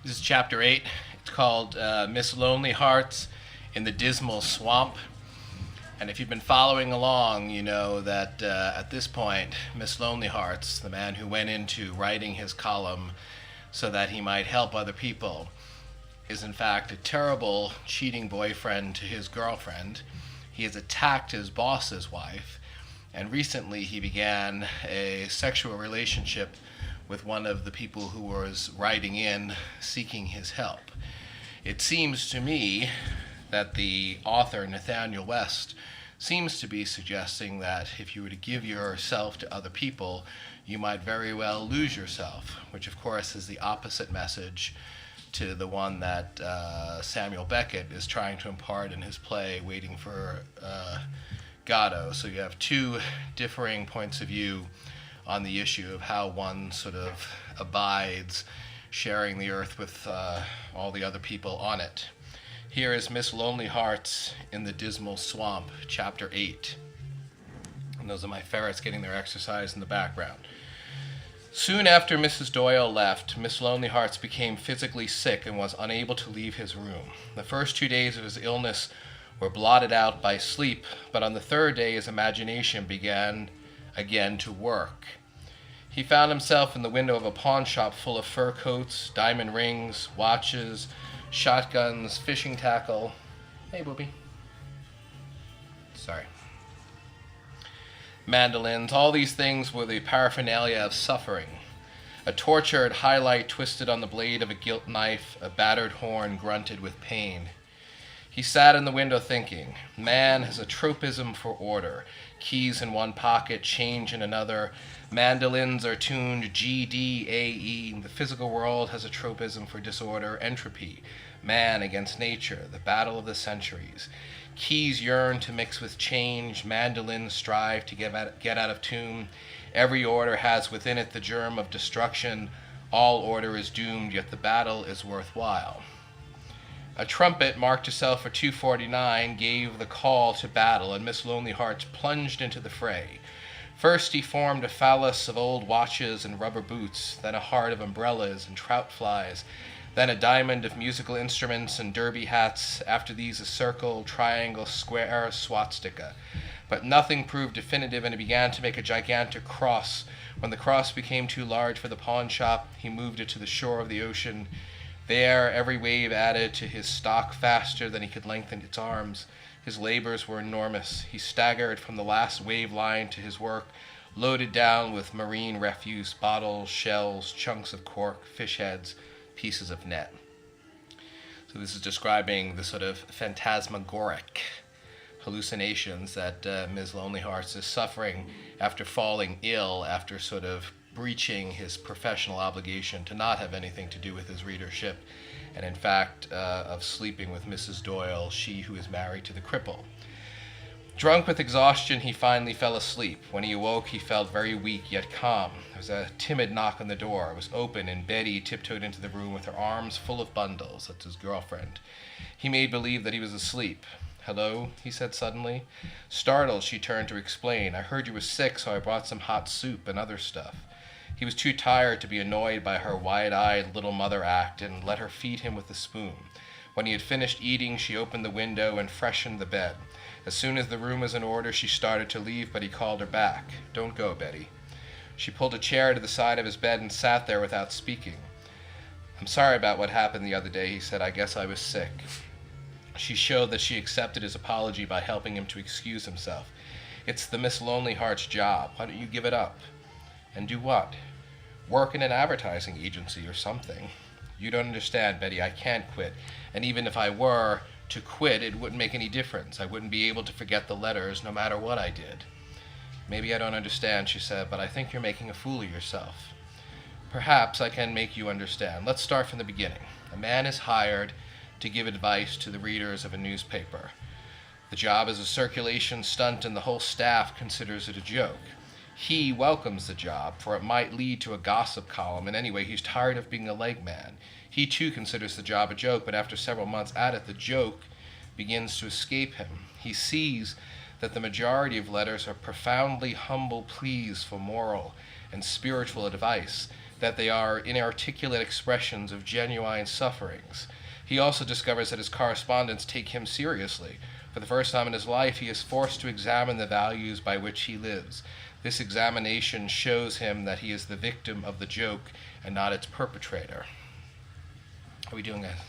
This is chapter 8. It's called Miss Lonely Hearts in the Dismal Swamp. And if you've been following along, you know that at this point, Miss Lonely Hearts, the man who went into writing his column so that he might help other people, is in fact a terrible cheating boyfriend to his girlfriend. He has attacked his boss's wife, and recently he began a sexual relationship with one of the people who was writing in seeking his help. It seems to me that the author, Nathaniel West, seems to be suggesting that if you were to give yourself to other people, you might very well lose yourself, which of course is the opposite message to the one that Samuel Beckett is trying to impart in his play, Waiting for Godot. So you have two differing points of view on the issue of how one sort of abides sharing the earth with all the other people on it. Here is Miss Lonely Hearts in the Dismal Swamp, chapter 8. And those are my ferrets getting their exercise in the background. Soon after Mrs. Doyle left, Miss Lonely Hearts became physically sick and was unable to leave his room. The first 2 days of his illness were blotted out by sleep, but on the third day his imagination began again to work. He found himself in the window of a pawn shop full of fur coats, diamond rings, watches, shotguns, fishing tackle. Hey, Booby. Sorry. Mandolins. All these things were the paraphernalia of suffering. A tortured highlight twisted on the blade of a gilt knife, a battered horn grunted with pain. He sat in the window thinking, man has a tropism for order. Keys in one pocket, change in another. Mandolins are tuned G, D, A, E. The physical world has a tropism for disorder, entropy. Man against nature, the battle of the centuries. Keys yearn to mix with change. Mandolins strive to get out of tune. Every order has within it the germ of destruction. All order is doomed, yet the battle is worthwhile. A trumpet marked herself for 2:49 gave the call to battle, and Miss Lonely Hearts plunged into the fray. First he formed a phallus of old watches and rubber boots, then a heart of umbrellas and trout flies, then a diamond of musical instruments and derby hats, after these a circle, triangle, square, swastika. But nothing proved definitive, and he began to make a gigantic cross. When the cross became too large for the pawn shop, he moved it to the shore of the ocean. There, every wave added to his stock faster than he could lengthen its arms. His labors were enormous. He staggered from the last wave line to his work, loaded down with marine refuse, bottles, shells, chunks of cork, fish heads, pieces of net. So this is describing the sort of phantasmagoric hallucinations that Ms. Lonely Hearts is suffering after falling ill, after sort of breaching his professional obligation to not have anything to do with his readership, and in fact of sleeping with Mrs. Doyle, she who is married to the cripple. Drunk with exhaustion, he finally fell asleep. When he awoke, he felt very weak yet calm. There was a timid knock on the door. It was open, and Betty tiptoed into the room with her arms full of bundles. That's his girlfriend. He made believe that he was asleep. "Hello," he said suddenly. Startled, she turned to explain. "I heard you were sick, so I brought some hot soup and other stuff." He was too tired to be annoyed by her wide-eyed little mother act and let her feed him with a spoon. When he had finished eating, she opened the window and freshened the bed. As soon as the room was in order, she started to leave, but he called her back. "Don't go, Betty." She pulled a chair to the side of his bed and sat there without speaking. "I'm sorry about what happened the other day," he said. "I guess I was sick." She showed that she accepted his apology by helping him to excuse himself. "It's the Miss Lonely Heart's job. Why don't you give it up?" "And do what?" "Work in an advertising agency or something." "You don't understand, Betty. I can't quit. And even if I were to quit, it wouldn't make any difference. I wouldn't be able to forget the letters no matter what I did." "Maybe I don't understand," she said, "but I think you're making a fool of yourself." "Perhaps I can make you understand. Let's start from the beginning. A man is hired to give advice to the readers of a newspaper. The job is a circulation stunt, and the whole staff considers it a joke. He welcomes the job, for it might lead to a gossip column, and anyway, he's tired of being a leg man. He too considers the job a joke, but after several months at it, the joke begins to escape him. He sees that the majority of letters are profoundly humble pleas for moral and spiritual advice, that they are inarticulate expressions of genuine sufferings. He also discovers that his correspondents take him seriously. For the first time in his life, he is forced to examine the values by which he lives. This examination shows him that he is the victim of the joke and not its perpetrator. Are we doing that?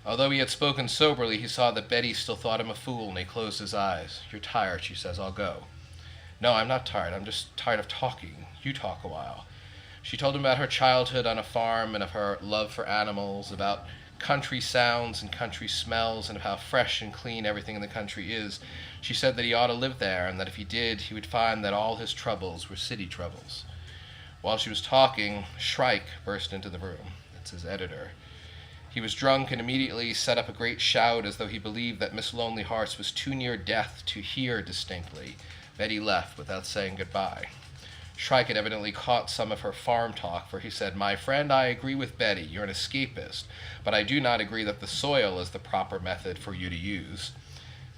Although he had spoken soberly, he saw that Betty still thought him a fool, and he closed his eyes. "You're tired," she says. "I'll go." "No, I'm not tired. I'm just tired of talking. You talk a while." She told him about her childhood on a farm and of her love for animals, about country sounds and country smells, and of how fresh and clean everything in the country is. She said that he ought to live there, and that if he did, he would find that all his troubles were city troubles. While she was talking, Shrike burst into the room. That's his editor. He was drunk and immediately set up a great shout as though he believed that Miss Lonely Hearts was too near death to hear distinctly. Betty left without saying goodbye. Shrike had evidently caught some of her farm talk, for he said, "My friend, I agree with Betty. You're an escapist, but I do not agree that the soil is the proper method for you to use."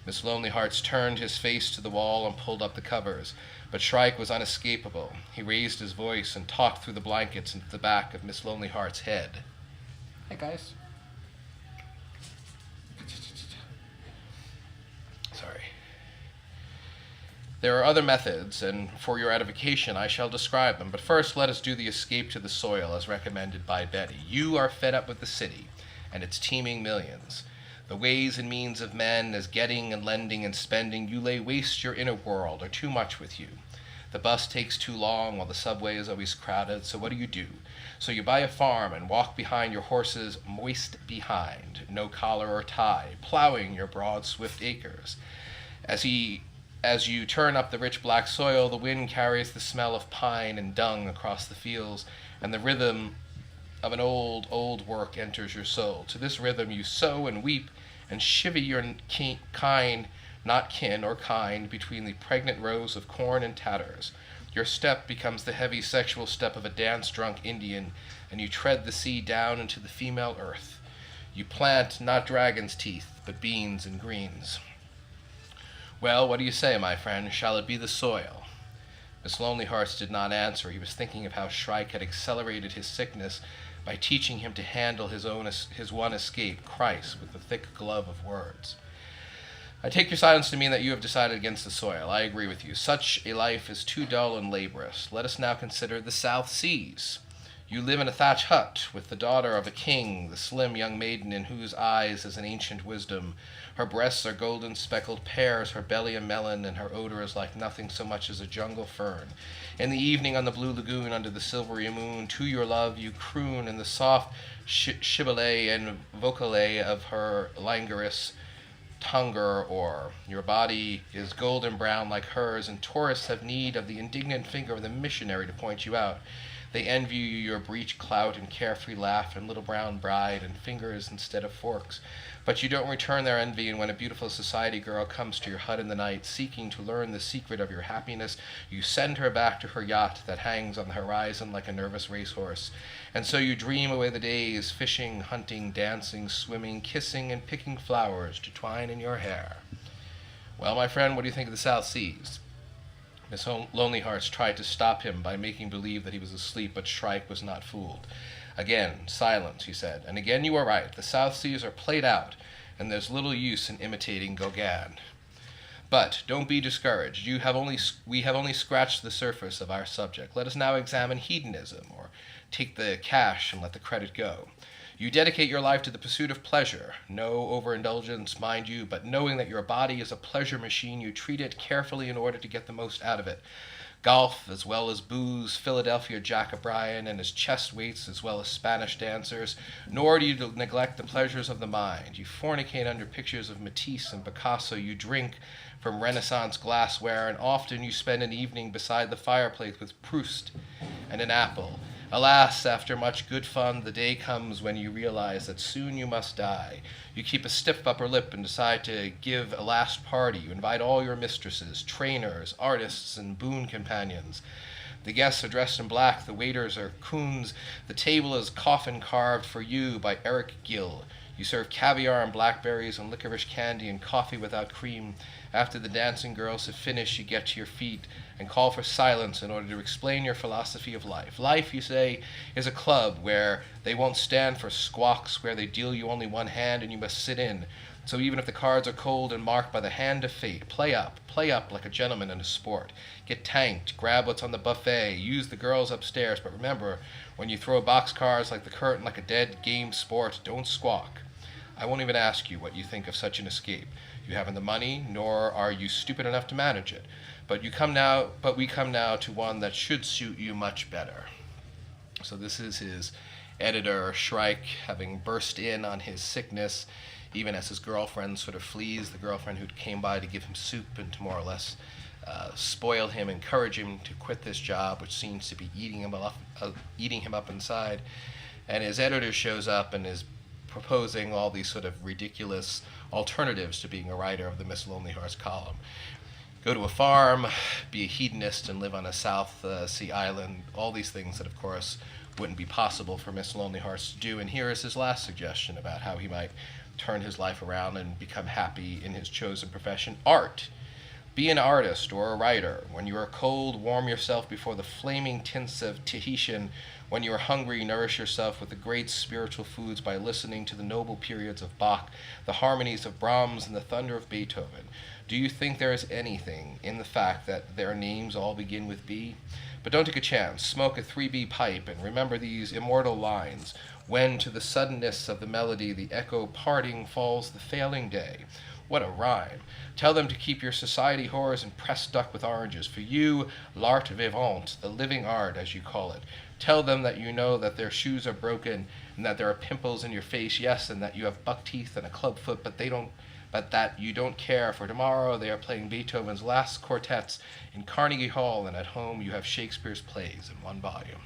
Miss Lonely Hearts turned his face to the wall and pulled up the covers, but Shrike was unescapable. He raised his voice and talked through the blankets into the back of Miss Lonely Heart's head. "Hey, guys." Sorry. "There are other methods, and for your edification I shall describe them. But first let us do the escape to the soil as recommended by Betty. You are fed up with the city and its teeming millions. The ways and means of men as getting and lending and spending, you lay waste your inner world, are too much with you. The bus takes too long while the subway is always crowded, so what do? So you buy a farm and walk behind your horses moist behind, no collar or tie, plowing your broad swift acres. As you turn up the rich black soil, the wind carries the smell of pine and dung across the fields, and the rhythm of an old work enters your soul. To this rhythm you sow and weep and chivvy your kind, not kin or kind, between the pregnant rows of corn and tatters. Your step becomes the heavy sexual step of a dance-drunk Indian, and you tread the sea down into the female earth. You plant not dragon's teeth, but beans and greens. Well, what do you say, my friend? Shall it be the soil?" Miss Lonely Hearts did not answer. He was thinking of how Shrike had accelerated his sickness by teaching him to handle his one escape, Christ, with the thick glove of words. "I take your silence to mean that you have decided against the soil. I agree with you. Such a life is too dull and laborious. Let us now consider the South Seas. You live in a thatch hut with the daughter of a king, the slim young maiden in whose eyes is an ancient wisdom. Her breasts are golden speckled pears, her belly a melon, and her odor is like nothing so much as a jungle fern. In the evening on the blue lagoon under the silvery moon, to your love you croon in the soft shibboleth and vocale of her languorous tongue or your body is golden brown like hers, and tourists have need of the indignant finger of the missionary to point you out. They envy you your breech clout and carefree laugh and little brown bride and fingers instead of forks. But you don't return their envy, and when a beautiful society girl comes to your hut in the night, seeking to learn the secret of your happiness, you send her back to her yacht that hangs on the horizon like a nervous racehorse. And so you dream away the days, fishing, hunting, dancing, swimming, kissing, and picking flowers to twine in your hair. Well, my friend, what do you think of the South Seas?" Miss Lonely Hearts tried to stop him by making believe that he was asleep, but Shrike was not fooled. "Again, silence," he said. "And again you are right. The South Seas are played out, and there's little use in imitating Gauguin. But don't be discouraged. We have only scratched the surface of our subject. Let us now examine hedonism, or take the cash and let the credit go. You dedicate your life to the pursuit of pleasure. No overindulgence, mind you, but knowing that your body is a pleasure machine, you treat it carefully in order to get the most out of it. Golf as well as booze, Philadelphia Jack O'Brien and his chest weights as well as Spanish dancers. Nor do you neglect the pleasures of the mind. You fornicate under pictures of Matisse and Picasso. You drink from Renaissance glassware, and often you spend an evening beside the fireplace with Proust and an apple. Alas, after much good fun, the day comes when you realize that soon you must die. You keep a stiff upper lip and decide to give a last party. You invite all your mistresses, trainers, artists, and boon companions. The guests are dressed in black, the waiters are coons, the table is coffin carved for you by Eric Gill. You serve caviar and blackberries and licorice candy and coffee without cream. After the dancing girls have finished, you get to your feet and call for silence in order to explain your philosophy of life. Life, you say, is a club where they won't stand for squawks, where they deal you only one hand and you must sit in. So even if the cards are cold and marked by the hand of fate, play up like a gentleman in a sport. Get tanked, grab what's on the buffet, use the girls upstairs, but remember, when you throw boxcars like the curtain like a dead game sport, don't squawk. I won't even ask you what you think of such an escape. You haven't the money, nor are you stupid enough to manage it. But we come now to one that should suit you much better. So this is his editor, Shrike, having burst in on his sickness, even as his girlfriend sort of flees, the girlfriend who came by to give him soup and to more or less spoil him, encourage him to quit this job, which seems to be eating him up inside. And his editor shows up and is proposing all these sort of ridiculous alternatives to being a writer of the Miss Lonely Hearts column. Go to a farm, be a hedonist, and live on a South Sea island. All these things that, of course, wouldn't be possible for Miss Lonely Hearts to do. And here is his last suggestion about how he might turn his life around and become happy in his chosen profession: art. Be an artist or a writer. When you are cold, warm yourself before the flaming tints of Tahitian. When you are hungry, nourish yourself with the great spiritual foods by listening to the noble periods of Bach, the harmonies of Brahms, and the thunder of Beethoven. Do you think there is anything in the fact that their names all begin with B? But don't take a chance. Smoke a 3B pipe and remember these immortal lines. When to the suddenness of the melody the echo parting falls the failing day. What a rhyme. Tell them to keep your society whores and pressed duck with oranges. For you, l'art vivant, the living art, as you call it. Tell them that you know that their shoes are broken and that there are pimples in your face, yes, and that you have buck teeth and a club foot, but that you don't care, for tomorrow they are playing Beethoven's last quartets in Carnegie Hall, and at home you have Shakespeare's plays in one volume.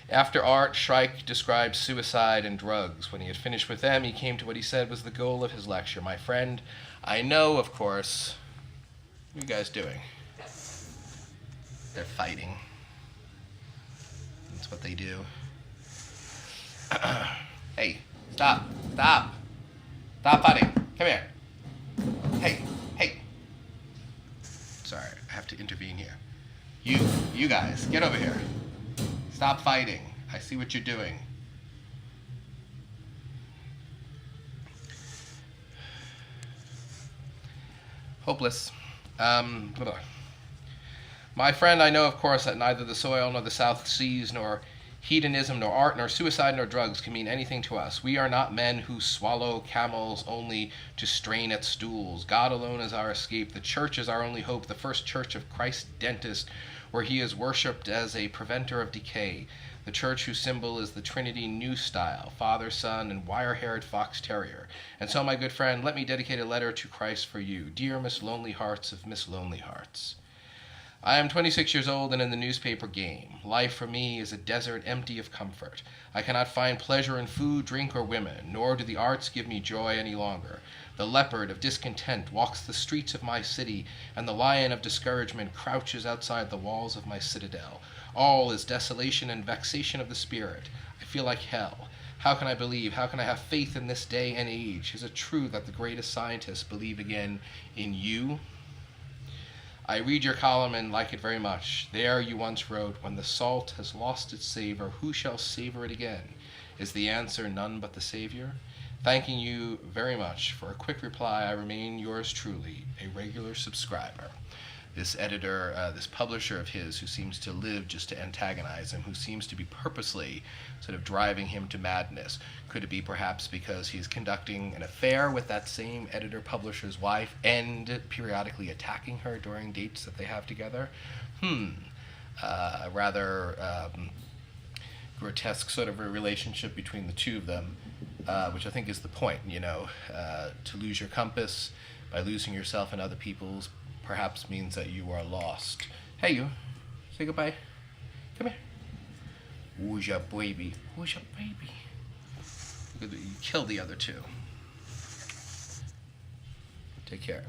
After art, Shrike described suicide and drugs. When he had finished with them, he came to what he said was the goal of his lecture. My friend, I know, of course. What are you guys doing? They're fighting. That's what they do. Hey, stop. Stop fighting. Come here. Hey. Sorry, I have to intervene here. You guys, get over here. Stop fighting. I see what you're doing. Hopeless. My friend, I know, of course, that neither the soil nor the South Seas nor hedonism nor art nor suicide nor drugs can mean anything to us. We are not men who swallow camels only to strain at stools. God alone is our escape. The church is our only hope. The first church of Christ Dentist, where he is worshipped as a preventer of decay. The church whose symbol is the Trinity New Style, Father, Son, and wire-haired fox terrier. And so, my good friend, let me dedicate a letter to Christ for you. Dear Miss Lonely Hearts of Miss Lonely Hearts. I am 26 years old and in the newspaper game. Life for me is a desert empty of comfort. I cannot find pleasure in food, drink, or women, nor do the arts give me joy any longer. The leopard of discontent walks the streets of my city, and the lion of discouragement crouches outside the walls of my citadel. All is desolation and vexation of the spirit. I feel like hell. How can I believe? How can I have faith in this day and age? Is it true that the greatest scientists believe again in you? I read your column and like it very much. There you once wrote, when the salt has lost its savor, who shall savor it again? Is the answer none but the Savior? Thanking you very much for a quick reply, I remain yours truly, a regular subscriber. This editor, this publisher of his, who seems to live just to antagonize him, who seems to be purposely sort of driving him to madness. Could it be perhaps because he's conducting an affair with that same editor-publisher's wife and periodically attacking her during dates that they have together? A rather grotesque sort of a relationship between the two of them, which I think is the point, to lose your compass by losing yourself and other people's perhaps means that you are lost. Hey, you. Say goodbye. Come here. Who's your baby? Who's your baby? You killed the other two. Take care.